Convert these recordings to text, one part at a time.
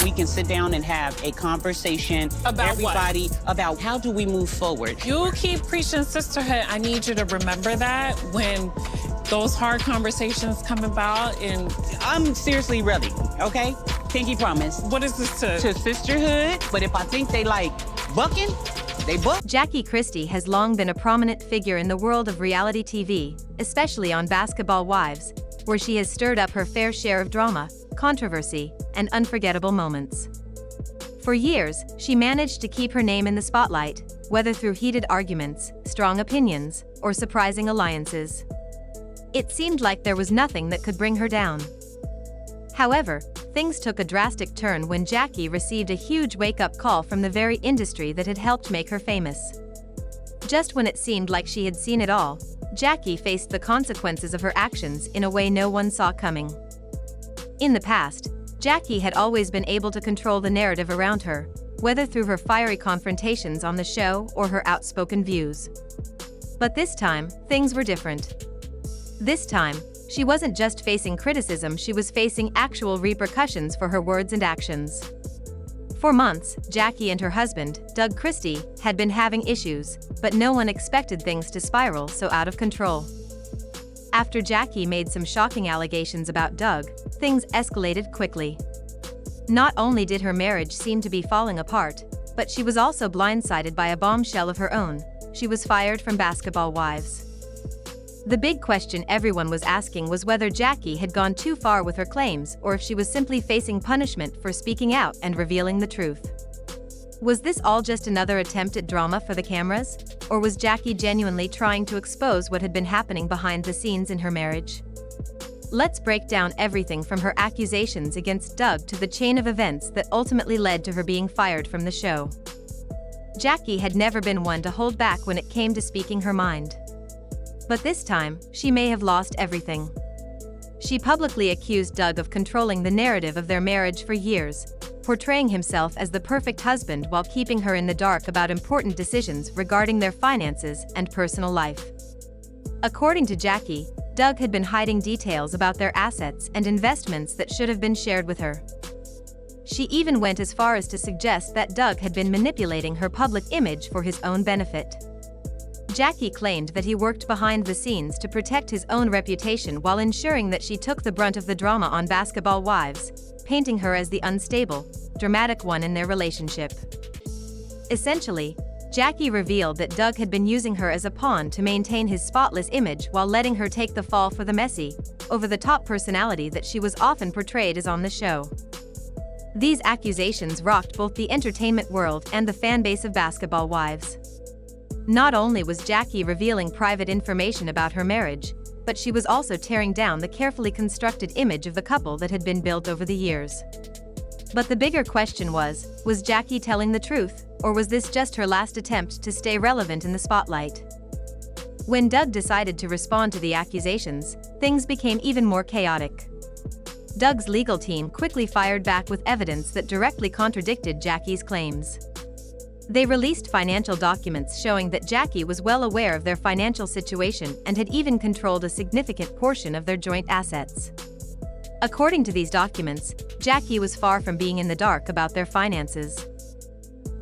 we can sit down and have a conversation. About everybody, about how do we move forward. You keep preaching sisterhood. I need you to remember that when those hard conversations come about. And I'm seriously ready, okay? Pinky promise. What is this to? To sisterhood, but if I think they like bucking, they buck. Jackie Christie has long been a prominent figure in the world of reality TV, especially on Basketball Wives, where she has stirred up her fair share of drama, controversy, and unforgettable moments. For years, she managed to keep her name in the spotlight, whether through heated arguments, strong opinions, or surprising alliances. It seemed like there was nothing that could bring her down. However, things took a drastic turn when Jackie received a huge wake-up call from the very industry that had helped make her famous. Just when it seemed like she had seen it all, Jackie faced the consequences of her actions in a way no one saw coming. In the past, Jackie had always been able to control the narrative around her, whether through her fiery confrontations on the show or her outspoken views. But this time, things were different. This time, she wasn't just facing criticism, she was facing actual repercussions for her words and actions. For months, Jackie and her husband, Doug Christie, had been having issues, but no one expected things to spiral so out of control. After Jackie made some shocking allegations about Doug, things escalated quickly. Not only did her marriage seem to be falling apart, but she was also blindsided by a bombshell of her own: she was fired from Basketball Wives. The big question everyone was asking was whether Jackie had gone too far with her claims or if she was simply facing punishment for speaking out and revealing the truth. Was this all just another attempt at drama for the cameras, or was Jackie genuinely trying to expose what had been happening behind the scenes in her marriage? Let's break down everything from her accusations against Doug to the chain of events that ultimately led to her being fired from the show. Jackie had never been one to hold back when it came to speaking her mind. But this time, she may have lost everything. She publicly accused Doug of controlling the narrative of their marriage for years, portraying himself as the perfect husband while keeping her in the dark about important decisions regarding their finances and personal life. According to Jackie, Doug had been hiding details about their assets and investments that should have been shared with her. She even went as far as to suggest that Doug had been manipulating her public image for his own benefit. Jackie claimed that he worked behind the scenes to protect his own reputation while ensuring that she took the brunt of the drama on Basketball Wives, painting her as the unstable, dramatic one in their relationship. Essentially, Jackie revealed that Doug had been using her as a pawn to maintain his spotless image while letting her take the fall for the messy, over-the-top personality that she was often portrayed as on the show. These accusations rocked both the entertainment world and the fanbase of Basketball Wives. Not only was Jackie revealing private information about her marriage, but she was also tearing down the carefully constructed image of the couple that had been built over the years. But the bigger question was Jackie telling the truth, or was this just her last attempt to stay relevant in the spotlight? When Doug decided to respond to the accusations, things became even more chaotic. Doug's legal team quickly fired back with evidence that directly contradicted Jackie's claims. They released financial documents showing that Jackie was well aware of their financial situation and had even controlled a significant portion of their joint assets. According to these documents, Jackie was far from being in the dark about their finances.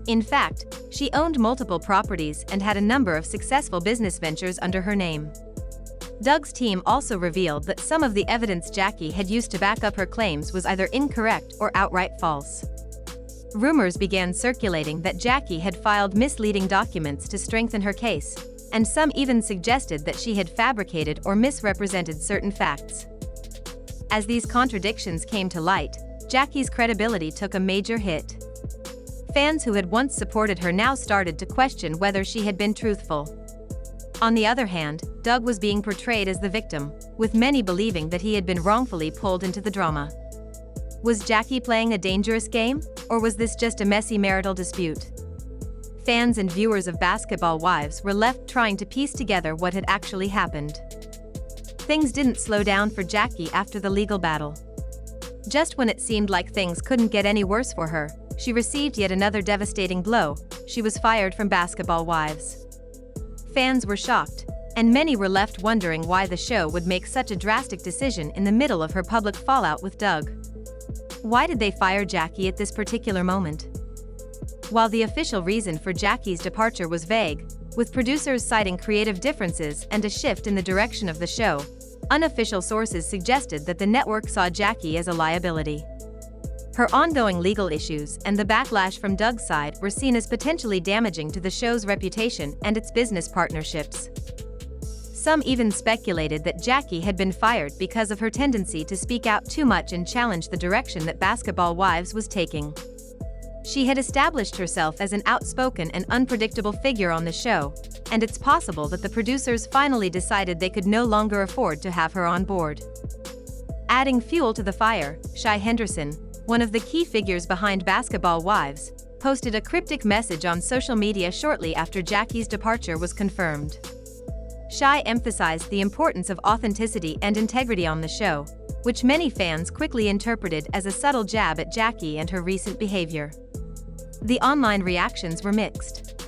In fact, she owned multiple properties and had a number of successful business ventures under her name. Doug's team also revealed that some of the evidence Jackie had used to back up her claims was either incorrect or outright false. Rumors began circulating that Jackie had filed misleading documents to strengthen her case, and some even suggested that she had fabricated or misrepresented certain facts. As these contradictions came to light, Jackie's credibility took a major hit. Fans who had once supported her now started to question whether she had been truthful. On the other hand, Doug was being portrayed as the victim, with many believing that he had been wrongfully pulled into the drama. Was Jackie playing a dangerous game, or was this just a messy marital dispute? Fans and viewers of Basketball Wives were left trying to piece together what had actually happened. Things didn't slow down for Jackie after the legal battle. Just when it seemed like things couldn't get any worse for her, she received yet another devastating blow: she was fired from Basketball Wives. Fans were shocked, and many were left wondering why the show would make such a drastic decision in the middle of her public fallout with Doug. Why did they fire Jackie at this particular moment? While the official reason for Jackie's departure was vague, with producers citing creative differences and a shift in the direction of the show, unofficial sources suggested that the network saw Jackie as a liability. Her ongoing legal issues and the backlash from Doug's side were seen as potentially damaging to the show's reputation and its business partnerships. Some even speculated that Jackie had been fired because of her tendency to speak out too much and challenge the direction that Basketball Wives was taking. She had established herself as an outspoken and unpredictable figure on the show, and it's possible that the producers finally decided they could no longer afford to have her on board. Adding fuel to the fire, Shai Henderson, one of the key figures behind Basketball Wives, posted a cryptic message on social media shortly after Jackie's departure was confirmed. Shai emphasized the importance of authenticity and integrity on the show, which many fans quickly interpreted as a subtle jab at Jackie and her recent behavior. The online reactions were mixed.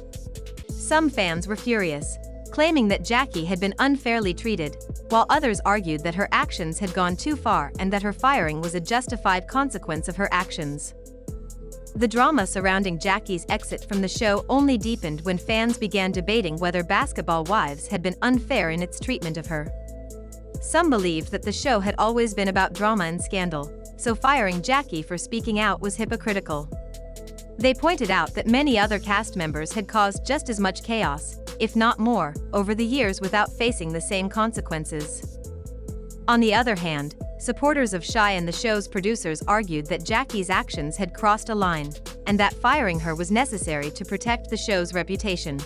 Some fans were furious, claiming that Jackie had been unfairly treated, while others argued that her actions had gone too far and that her firing was a justified consequence of her actions. The drama surrounding Jackie's exit from the show only deepened when fans began debating whether Basketball Wives had been unfair in its treatment of her. Some believed that the show had always been about drama and scandal, so firing Jackie for speaking out was hypocritical. They pointed out that many other cast members had caused just as much chaos, if not more, over the years without facing the same consequences. On the other hand, supporters of Shai and the show's producers argued that Jackie's actions had crossed a line, and that firing her was necessary to protect the show's reputation.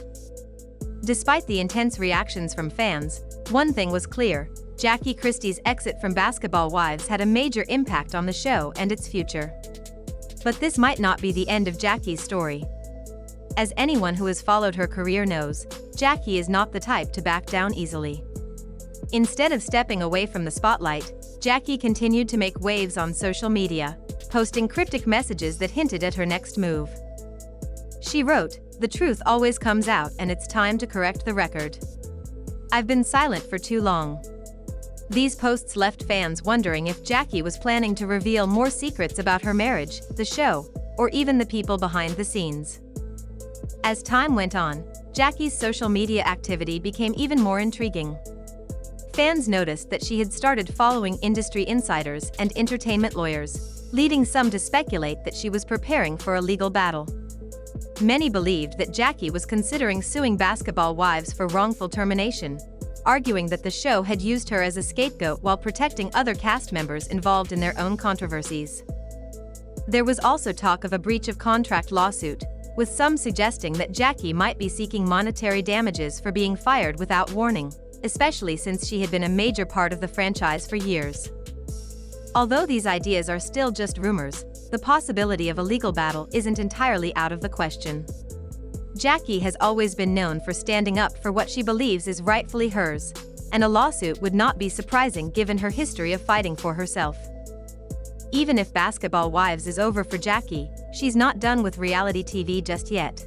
Despite the intense reactions from fans, one thing was clear: Jackie Christie's exit from Basketball Wives had a major impact on the show and its future. But this might not be the end of Jackie's story. As anyone who has followed her career knows, Jackie is not the type to back down easily. Instead of stepping away from the spotlight, Jackie continued to make waves on social media, posting cryptic messages that hinted at her next move. She wrote, "The truth always comes out and it's time to correct the record. I've been silent for too long." These posts left fans wondering if Jackie was planning to reveal more secrets about her marriage, the show, or even the people behind the scenes. As time went on, Jackie's social media activity became even more intriguing. Fans noticed that she had started following industry insiders and entertainment lawyers, leading some to speculate that she was preparing for a legal battle. Many believed that Jackie was considering suing Basketball Wives for wrongful termination, arguing that the show had used her as a scapegoat while protecting other cast members involved in their own controversies. There was also talk of a breach of contract lawsuit, with some suggesting that Jackie might be seeking monetary damages for being fired without warning, especially since she had been a major part of the franchise for years. Although these ideas are still just rumors, the possibility of a legal battle isn't entirely out of the question. Jackie has always been known for standing up for what she believes is rightfully hers, and a lawsuit would not be surprising given her history of fighting for herself. Even if Basketball Wives is over for Jackie, she's not done with reality TV just yet.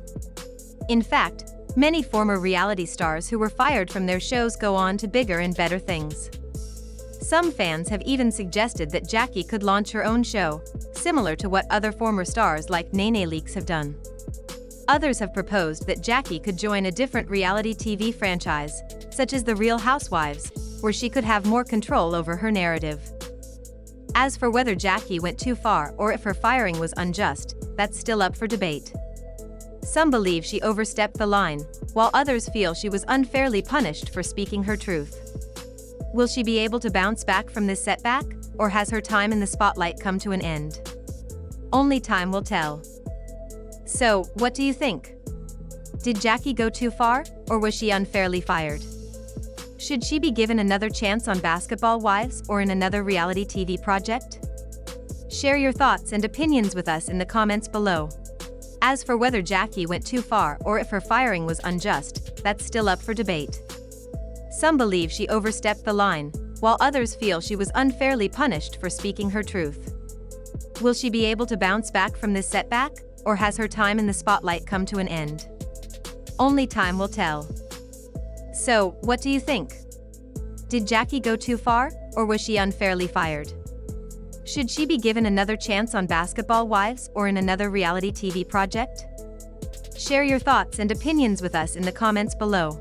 In fact, many former reality stars who were fired from their shows go on to bigger and better things. Some fans have even suggested that Jackie could launch her own show, similar to what other former stars like Nene Leakes have done. Others have proposed that Jackie could join a different reality TV franchise, such as The Real Housewives, where she could have more control over her narrative. As for whether Jackie went too far or if her firing was unjust, that's still up for debate. Some believe she overstepped the line, while others feel she was unfairly punished for speaking her truth. Will she be able to bounce back from this setback, or has her time in the spotlight come to an end? Only time will tell. So, what do you think? Did Jackie go too far, or was she unfairly fired? Should she be given another chance on Basketball Wives or in another reality TV project? Share your thoughts and opinions with us in the comments below. As for whether Jackie went too far or if her firing was unjust, that's still up for debate. Some believe she overstepped the line, while others feel she was unfairly punished for speaking her truth. Will she be able to bounce back from this setback, or has her time in the spotlight come to an end? Only time will tell. So, what do you think? Did Jackie go too far, or was she unfairly fired? Should she be given another chance on Basketball Wives or in another reality TV project? Share your thoughts and opinions with us in the comments below.